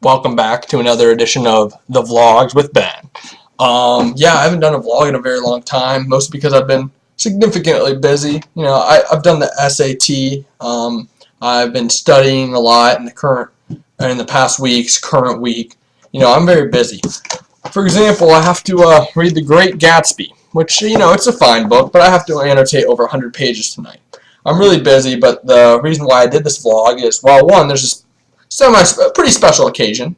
Welcome back to another edition of the Vlogs with Ben. Yeah, I haven't done a vlog in a very long time, mostly because I've been significantly busy. I've done the SAT. I've been studying a lot in the past current week. I'm very busy. For example, I have to read The Great Gatsby, which, it's a fine book, but I have to annotate over 100 pages tonight. I'm really busy, but the reason why I did this vlog is, well, one, there's this pretty special occasion,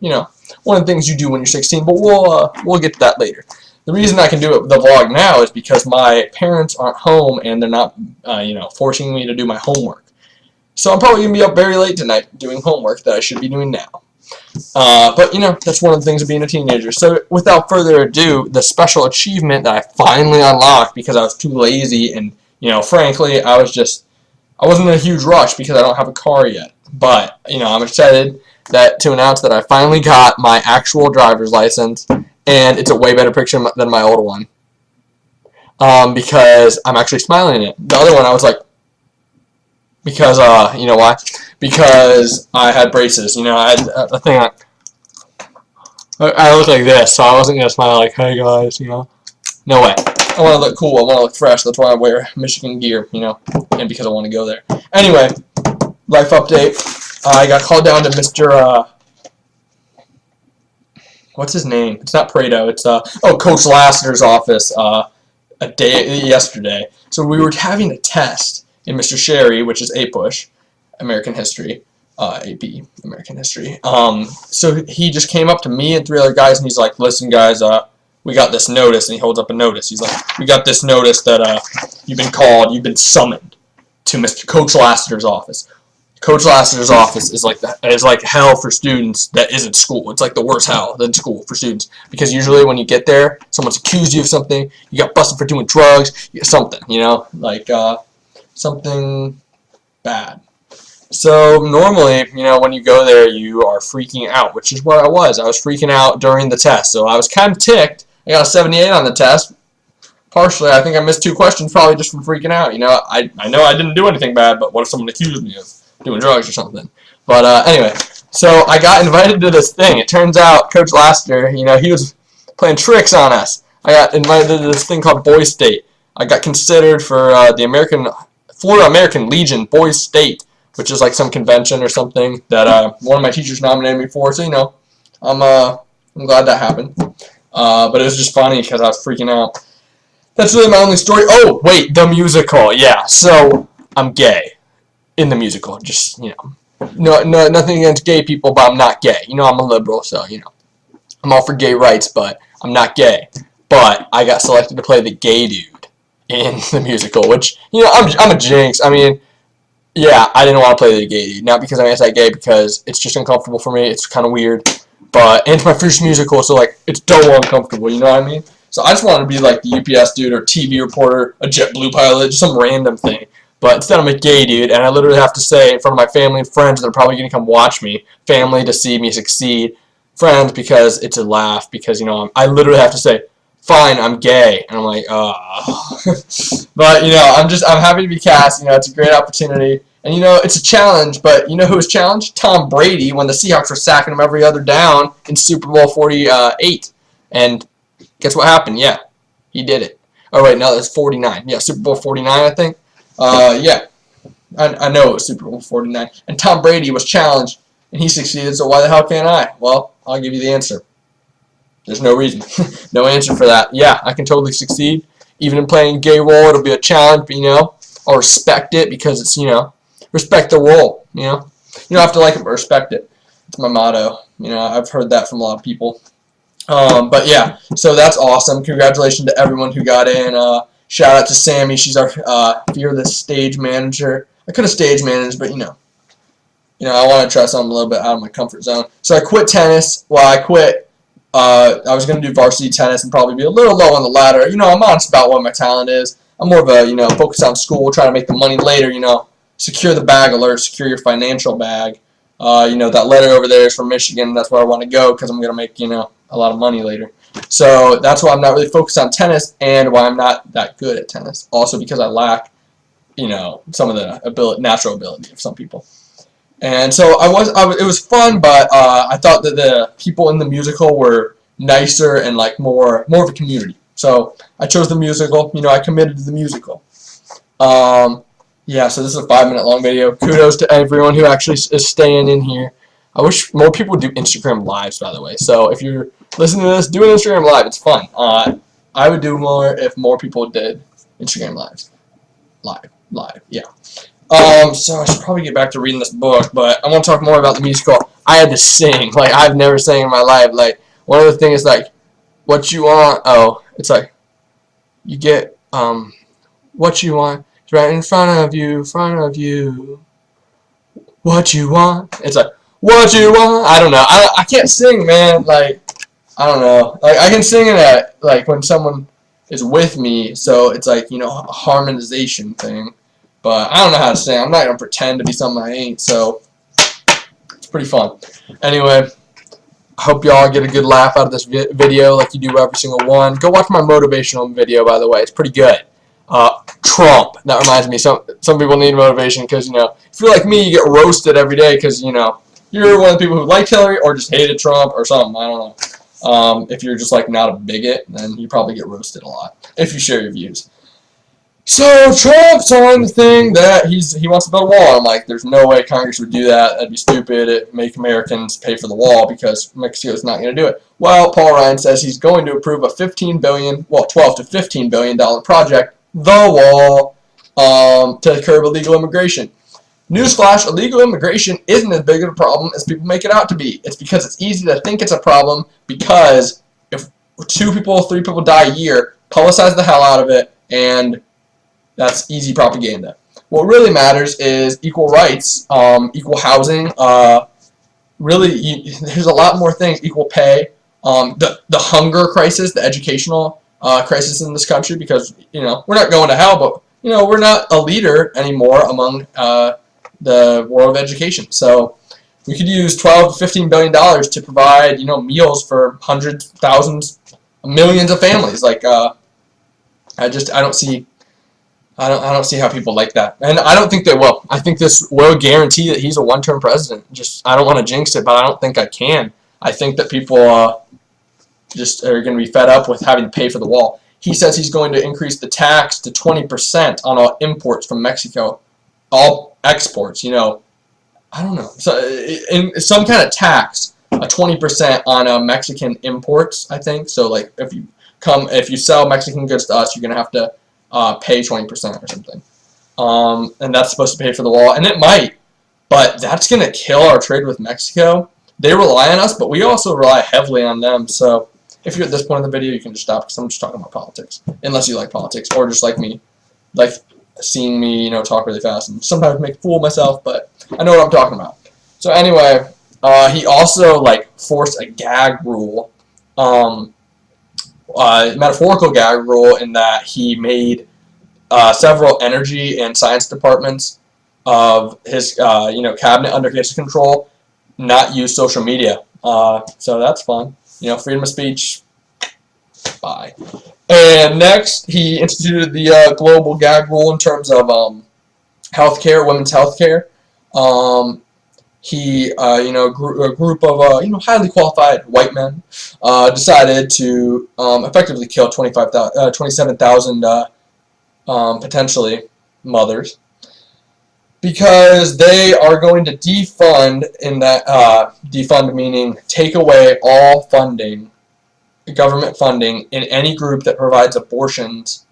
one of the things you do when you're 16, but we'll get to that later. The reason I can do the vlog now is because my parents aren't home and they're not, forcing me to do my homework. So I'm probably going to be up very late tonight doing homework that I should be doing now. But, that's one of the things of being a teenager. So without further ado, the special achievement that I finally unlocked because I was too lazy and, frankly, I wasn't in a huge rush because I don't have a car yet. But, I'm excited to announce that I finally got my actual driver's license, and it's a way better picture than my old one. Because I'm actually smiling in it. The other one, I was like, because, you know why? Because I had braces. I had a thing I look like this, so I wasn't going to smile like, hey guys, No way. I want to look cool. I want to look fresh. That's why I wear Michigan gear, and because I want to go there. Anyway, life update. I got called down to Mr. What's his name? It's not Prado. It's Coach Lassiter's office yesterday. So we were having a test in Mr. Sherry, which is APUSH, American History, AP, American History. So he just came up to me and three other guys, and he's like, listen, guys, we got this notice, and he holds up a notice. He's like, we got this notice that you've been summoned to Mr. Coach Lassiter's office. Coach Lassiter's office is like hell for students that isn't school. It's like the worst hell than school for students, because usually when you get there, someone's accused you of something, you got busted for doing drugs, something, something bad. So normally, when you go there, you are freaking out, which is what I was. I was freaking out during the test, so I was kind of ticked. I got a 78 on the test. Partially, I think I missed 2 questions probably just from freaking out. I know I didn't do anything bad, but what if someone accused me of doing drugs or something? But anyway, so I got invited to this thing. It turns out Coach Lassiter, he was playing tricks on us. I got invited to this thing called Boys State. I got considered for the Florida American Legion Boys State, which is like some convention or something that one of my teachers nominated me for. So I'm glad that happened. But it was just funny because I was freaking out. That's really my only story. Oh, wait, the musical. Yeah, so I'm gay in the musical. Just, no, nothing against gay people, but I'm not gay. I'm a liberal, so, I'm all for gay rights, but I'm not gay. But I got selected to play the gay dude in the musical, which, I'm a jinx. I mean, yeah, I didn't want to play the gay dude. Not because I'm anti-gay, because it's just uncomfortable for me. It's kind of weird. And it's my first musical, so, it's double uncomfortable, you know what I mean? So I just wanted to be like the UPS dude or TV reporter, a JetBlue pilot, just some random thing. But instead I'm a gay dude, and I literally have to say in front of my family and friends that are probably going to come watch me, family to see me succeed, friends because it's a laugh, because, I literally have to say, fine, I'm gay. And I'm like, But, I'm happy to be cast. It's a great opportunity. And, it's a challenge, but you know who was challenged? Tom Brady, when the Seahawks were sacking him every other down in Super Bowl 48. And guess what happened? Yeah, he did it. Oh, wait, no, that's 49. Yeah, Super Bowl 49, I think. Yeah, I know it was Super Bowl 49. And Tom Brady was challenged, and he succeeded, so why the hell can't I? Well, I'll give you the answer. There's no reason. No answer for that. Yeah, I can totally succeed. Even in playing a gay role, it'll be a challenge, but, I'll respect it because it's, respect the role, You don't have to like it, but respect it. It's my motto. I've heard that from a lot of people. But yeah, so that's awesome. Congratulations to everyone who got in. Shout out to Sammy. She's our fearless stage manager. I could have stage managed, but I want to try something a little bit out of my comfort zone. So I quit tennis. Well, I quit. I was going to do varsity tennis and probably be a little low on the ladder. I'm honest about what my talent is. I'm more of a, focus on school, trying to make the money later, secure the bag alert, secure your financial bag. That letter over there is from Michigan. That's where I want to go because I'm going to make, a lot of money later. So that's why I'm not really focused on tennis and why I'm not that good at tennis. Also because I lack, some of the natural ability of some people. And so it was fun, but I thought that the people in the musical were nicer and like more of a community. So I chose the musical. You know, I committed to the musical. Yeah, so this is a 5-minute long video. Kudos to everyone who actually is staying in here. I wish more people would do Instagram lives, by the way. So if you're listening to this, do an Instagram live. It's fun. I would do more if more people did Instagram lives. Live, yeah. So I should probably get back to reading this book, but I want to talk more about the musical. I had to sing. Like, I've never sang in my life. Like, one of the things is, like, what you want, oh, it's like, you get, what you want, it's right in front of you, what you want, it's like, what you want, I don't know, I can't sing, man, like, I don't know, like, I can sing in a, like, when someone is with me, so it's like, you know, a harmonization thing, but I don't know how to sing. I'm not going to pretend to be something I ain't, so it's pretty fun. Anyway, I hope y'all get a good laugh out of this video like you do every single one. Go watch my motivational video, by the way. It's pretty good. Trump. That reminds me. Some people need motivation because, you know, if you're like me, you get roasted every day because, you know, you're one of the people who liked Hillary or just hated Trump or something. I don't know. If you're just, like, not a bigot, then you probably get roasted a lot if you share your views. So Trump's on the thing that he wants to build a wall. I'm like, there's no way Congress would do that. That'd be stupid. It'd make Americans pay for the wall because Mexico's not going to do it. Well, Paul Ryan says he's going to approve a $12 to $15 billion project, the wall, to curb illegal immigration. Newsflash, illegal immigration isn't as big of a problem as people make it out to be. It's because it's easy to think it's a problem because if 2 people, 3 people die a year, publicize the hell out of it, and that's easy propaganda. What really matters is equal rights, equal housing, there's a lot more things, equal pay, the hunger crisis, the educational crisis in this country because, you know, we're not going to hell, but, you know, we're not a leader anymore among the world of education. So we could use $12 to $15 billion to provide, you know, meals for hundreds, thousands, millions of families. Like, I don't see how people like that. And I don't think they will. I think this will guarantee that he's a one-term president. I don't want to jinx it, but I don't think I can. I think that people just are going to be fed up with having to pay for the wall. He says he's going to increase the tax to 20% on all imports from Mexico. All exports, you know. I don't know. So, in some kind of tax, a 20% on Mexican imports, I think. So, like, if you sell Mexican goods to us, you're going to have to pay 20% or something. And that's supposed to pay for the wall. And it might, but that's going to kill our trade with Mexico. They rely on us, but we also rely heavily on them. So if you're at this point in the video, you can just stop because I'm just talking about politics. Unless you like politics or just like me, like seeing me, you know, talk really fast and sometimes make a fool of myself, but I know what I'm talking about. So anyway, he also, like, forced a gag rule, metaphorical gag rule, in that he made several energy and science departments of his cabinet under his control not use social media. So that's fun. You know, freedom of speech. Bye. And next, he instituted the global gag rule in terms of healthcare, women's healthcare. A group of highly qualified white men decided to effectively kill 27,000 potentially mothers because they are going to defund, defund meaning take away all funding, government funding, in any group that provides abortions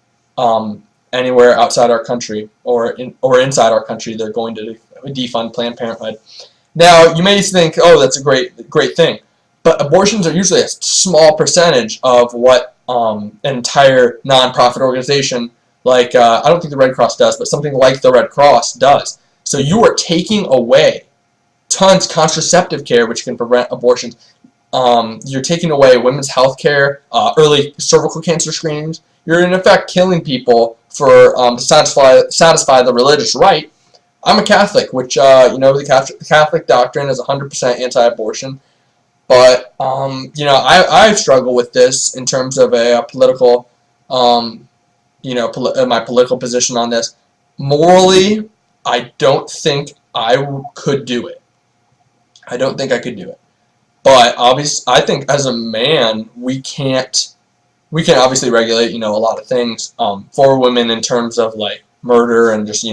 anywhere outside our country or inside our country. They're going to defund Planned Parenthood. Now, you may think, oh, that's a great thing, but abortions are usually a small percentage of what an entire nonprofit organization, like, I don't think the Red Cross does, but something like the Red Cross does. So you are taking away tons of contraceptive care, which can prevent abortions. You're taking away women's health care, early cervical cancer screenings. You're, in effect, killing people for to satisfy the religious right. I'm a Catholic, which, the Catholic doctrine is 100% anti-abortion. But, I struggle with this in terms of a political, my political position on this. Morally, I don't think I could do it. I don't think I could do it. But obviously, I think as a man, we can obviously regulate, a lot of things for women in terms of like murder and just,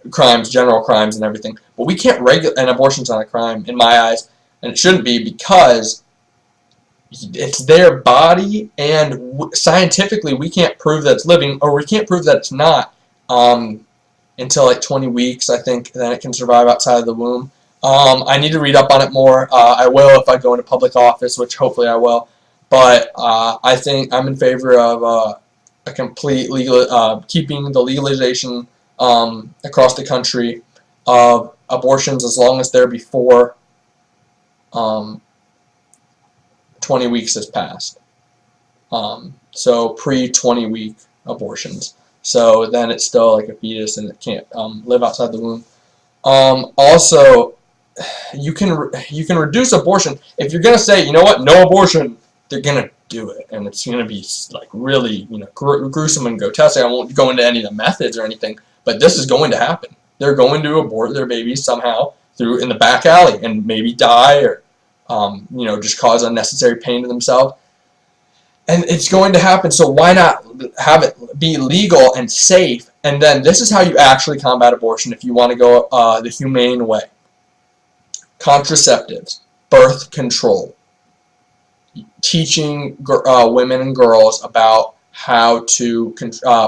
crimes, general crimes and everything. But we can't regulate, and abortion's not a crime in my eyes, and it shouldn't be, because it's their body, and scientifically we can't prove that it's living, or we can't prove that it's not until like 20 weeks, I think. Then it can survive outside of the womb. I need to read up on it more. I will if I go into public office, which hopefully I will. But I think I'm in favor of a complete legal, keeping the legalization across the country of abortions as long as they're before 20 weeks has passed. So pre-20 week abortions. So then it's still like a fetus and it can't live outside the womb. Also, you can reduce abortion. If you're gonna say, you know what, no abortion, they're gonna do it, and it's gonna be like really, gruesome and grotesque. I won't go into any of the methods or anything, but this is going to happen. They're going to abort their babies somehow in the back alley and maybe die, or just cause unnecessary pain to themselves. And it's going to happen, so why not have it be legal and safe? And then this is how you actually combat abortion if you want to go the humane way. Contraceptives, birth control, teaching women and girls about how to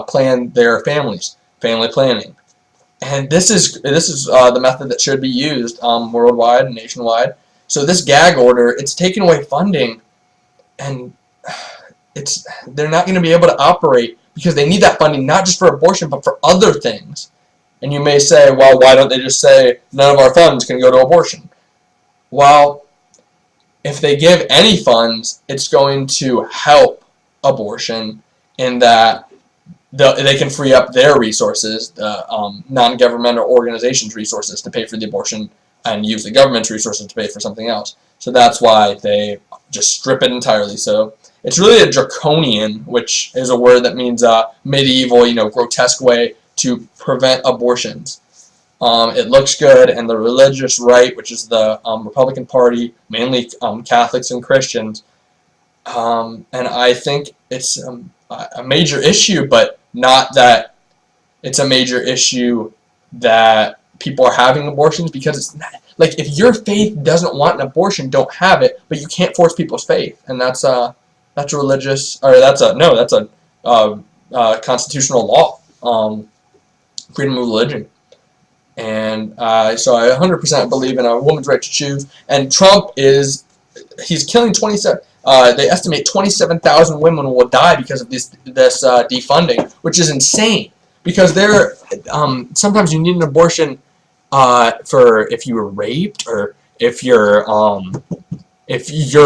plan their families, family planning. And this is the method that should be used worldwide and nationwide. So this gag order, it's taking away funding, and they're not going to be able to operate because they need that funding not just for abortion but for other things. And you may say, well, why don't they just say none of our funds can go to abortion? Well, if they give any funds, it's going to help abortion in that they can free up their resources, the non-governmental organizations' resources, to pay for the abortion, and use the government's resources to pay for something else. So that's why they just strip it entirely. So it's really a draconian, which is a word that means medieval, grotesque way to prevent abortions. It looks good, and the religious right, which is the Republican Party, mainly Catholics and Christians, and I think it's a major issue, but not that it's a major issue that people are having abortions, because it's not, like, if your faith doesn't want an abortion, don't have it, but you can't force people's faith, and that's a religious, or that's a constitutional law, freedom of religion. And so I 100% believe in a woman's right to choose. And Trump he's killing 27. They estimate 27,000 women will die because of this defunding, which is insane. Because sometimes you need an abortion for if you were raped, or if you're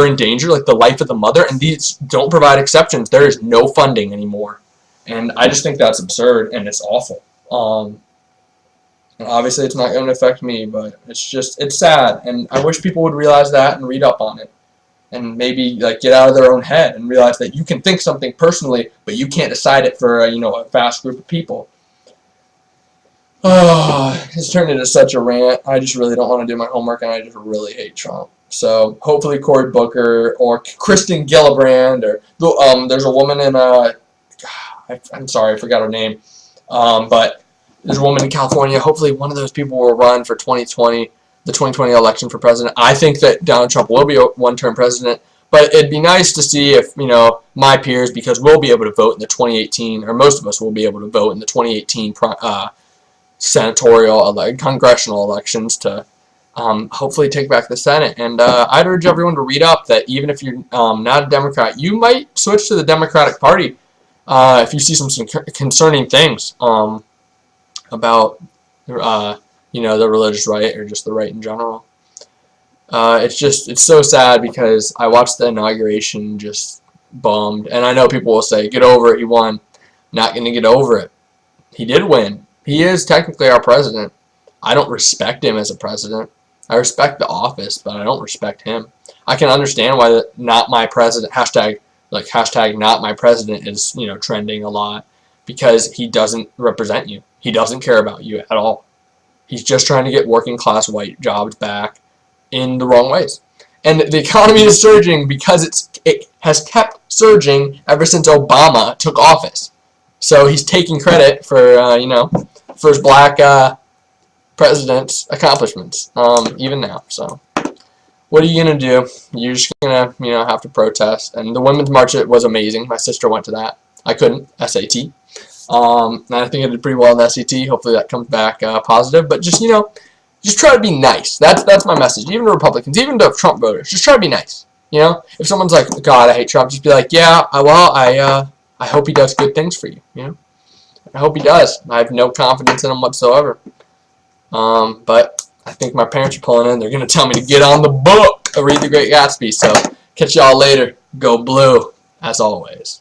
in danger, like the life of the mother. And these don't provide exceptions. There is no funding anymore, and I just think that's absurd and it's awful. And obviously it's not going to affect me, but it's sad, and I wish people would realize that and read up on it, and maybe like get out of their own head and realize that you can think something personally, but you can't decide it for a vast group of people. Oh, it's turned into such a rant. I just really don't want to do my homework, and I just really hate Trump. So hopefully Cory Booker or Kristen Gillibrand, or there's a woman in I'm sorry, I forgot her name, but there's a woman in California. Hopefully one of those people will run for the 2020 election for president. I think that Donald Trump will be a one-term president, but it'd be nice to see if, my peers, because we'll be able to vote in the 2018, or most of us will be able to vote in the 2018 congressional elections to hopefully take back the Senate. And I'd urge everyone to read up that even if you're not a Democrat, you might switch to the Democratic Party if you see some concerning things about the religious right, or just the right in general. It's so sad, because I watched the inauguration, just bummed, and I know people will say, get over it, he won. Not going to get over it. He did win. He is technically our president. I don't respect him as a president. I respect the office, but I don't respect him. I can understand why the not my president hashtag not my president is trending a lot, because he doesn't represent you. He doesn't care about you at all. He's just trying to get working class white jobs back in the wrong ways. And the economy is surging because it has kept surging ever since Obama took office. So he's taking credit for for his black president's accomplishments, even now. So what are you gonna do? You're just gonna have to protest. And the Women's March, it was amazing. My sister went to that. I couldn't. SAT. And I think I did pretty well in the SAT. Hopefully that comes back positive. But just just try to be nice. That's my message. Even to Republicans, even to Trump voters, just try to be nice. If someone's like, God, I hate Trump, just be like, yeah, I hope he does good things for you. I hope he does. I have no confidence in him whatsoever. But I think my parents are pulling in. They're gonna tell me to get on the book. Read The Great Gatsby. So catch y'all later. Go blue, as always.